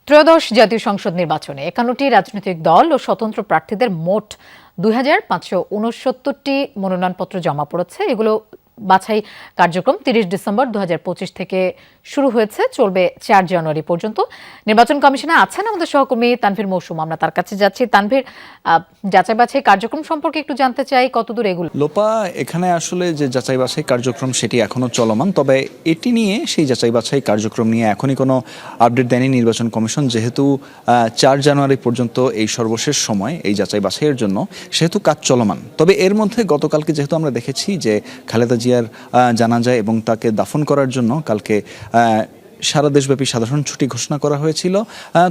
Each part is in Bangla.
ত্রয়োদশ জাতীয় সংসদ নির্বাচনে ৫১টি রাজনৈতিক দল ও স্বতন্ত্র প্রার্থীদের মোট ২,৫৬৯টি মনোনয়নপত্র জমা পড়েছে। এগুলো বাছাই কার্যক্রম ৩০ ডিসেম্বর ২০২৫ থেকে শুরু হয়েছে, চলবে ৪ জানুয়ারি পর্যন্ত। নির্বাচন কমিশনে আছেন আমাদের সহকর্মী তানভীর মৌসুম, আমরা তার কাছে যাচ্ছি। তানভীর, যাচাই বাছাই কার্যক্রম সম্পর্কে একটু জানতে চাই, কতদূর এগুলো? লোপা, এখানে আসলে যে যাচাই বাছাই কার্যক্রম সেটি এখনো চলমান, তবে এটি নিয়ে সেই যাচাই বাছাই কার্যক্রম নিয়ে এখনই কোনো আপডেট দেয়নি নির্বাচন কমিশন। যেহেতু ৪ জানুয়ারি পর্যন্ত এই সর্বশেষ সময় এই যাচাই বাছাইয়ের জন্য, সেহেতু কাজ চলমান। তবে এর মধ্যে গতকালকে যেহেতু আমরা দেখেছি যে খালেদা জিয়ার জানাজা এবং তাকে দাফন করার জন্য কালকে সারা দেশব্যাপী সাধারণ ছুটি ঘোষণা করা হয়েছিল,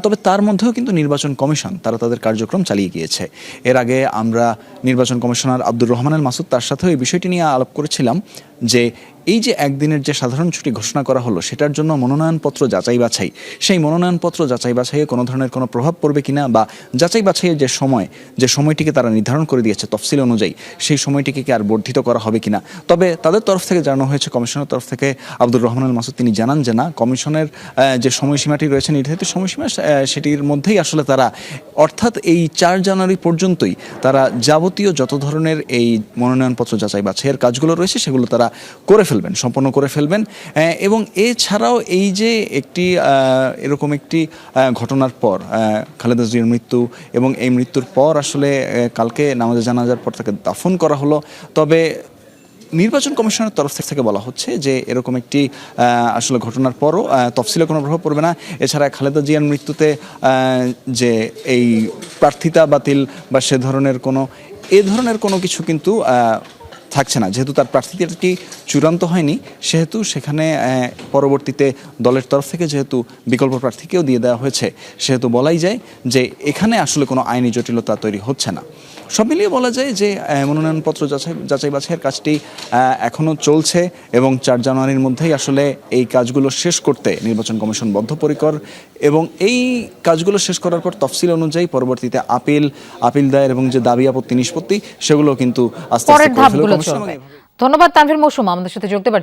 তবে তার মধ্যেও কিন্তু নির্বাচন কমিশন তারা তাদের কার্যক্রম চালিয়ে গিয়েছে। এর আগে আমরা নির্বাচন কমিশনার আব্দুর রহমান আল মাসুদ তার সাথেও এই বিষয়টি নিয়ে আলাপ করেছিলাম যে এই যে একদিনের যে সাধারণ ছুটি ঘোষণা করা হলো, সেটার জন্য মনোনয়নপত্র যাচাই বাছাই, সেই মনোনয়নপত্র যাচাই বাছাইয়ে কোনো ধরনের কোনো প্রভাব পড়বে কিনা, বা যাচাই বাছাইয়ের যে সময়টিকে তারা নির্ধারণ করে দিয়েছে তফসিল অনুযায়ী, সেই সময়টিকে কি আর বর্ধিত করা হবে কিনা। তবে তাদের তরফ থেকে জানানো হয়েছে, কমিশনের তরফ থেকে আব্দুর রহমান আল মাসুদ তিনি জানান যে না, কমিশনের যে সময়সীমাটি রয়েছে, নির্ধারিত সময়সীমা, সেটির মধ্যেই আসলে তারা, অর্থাৎ এই ৪ জানুয়ারি পর্যন্তই তারা যাবতীয় যত ধরনের এই মনোনয়নপত্র যাচাই বাছাইয়ের কাজগুলো রয়েছে সেগুলো তারা সম্পন্ন করে ফেলবেন। এবং এছাড়াও এই যে এরকম একটি ঘটনার পর খালেদা জিয়ার মৃত্যু, এবং এই মৃত্যুর পর আসলে কালকে নামাজে জানাজার পর তাকে দাফন করা হলো। তবে নির্বাচন কমিশনের তরফ থেকে বলা হচ্ছে যে এরকম একটি আসলে ঘটনার পরও তফসিলে কোনো প্রভাব পড়বে না। এছাড়া খালেদা জিয়ার মৃত্যুতে যে এই প্রার্থিতা বাতিল বা এ ধরনের কোনো কিছু কিন্তু থাকছে না। যেহেতু তার প্রার্থিতাটি চূড়ান্ত হয়নি, সেহেতু সেখানে পরবর্তীতে দলের তরফ থেকে যেহেতু বিকল্প প্রার্থীকেও দিয়ে দেওয়া হয়েছে, সেহেতু বলাই যায় যে এখানে আসলে কোনো আইনি জটিলতা তৈরি হচ্ছে না। সব মিলিয়ে বলা যায় যে মনোনয়নপত্র যাচাই বাছাইয়ের কাজটি এখনও চলছে, এবং ৪ জানুয়ারির মধ্যেই আসলে এই কাজগুলো শেষ করতে নির্বাচন কমিশন বদ্ধপরিকর। এবং এই কাজগুলো শেষ করার পর তফসিল অনুযায়ী পরবর্তীতে আপিল দায়ের এবং যে দাবি আপত্তি নিষ্পত্তি, সেগুলো কিন্তু আস্তে আস্তে করে ফেলবে কমিশন। ধন্যবাদ তানভীর মৌসুম আমাদের সাথে যোগ দেওয়ার জন্য।